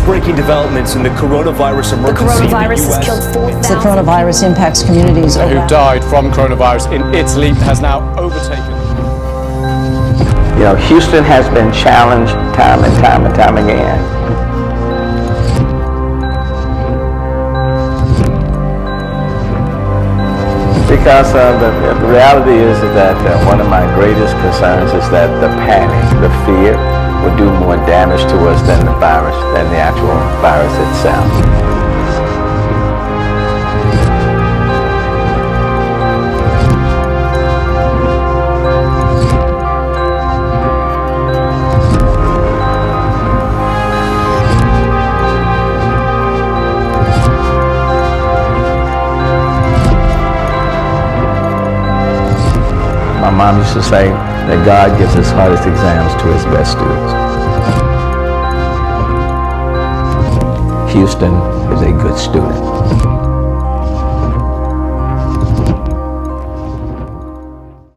breaking developments in the coronavirus emergency. The coronavirus has killed 4,000. The coronavirus impacts communities who died from coronavirus in Italy has now overtaken. You know, Houston has been challenged time and time again. Because the reality is that one of my greatest concerns is that the panic, the fear, will do more damage to us than the virus, than the actual virus itself. My mom used to say that God gives his hardest exams to his best students. Houston is a good student.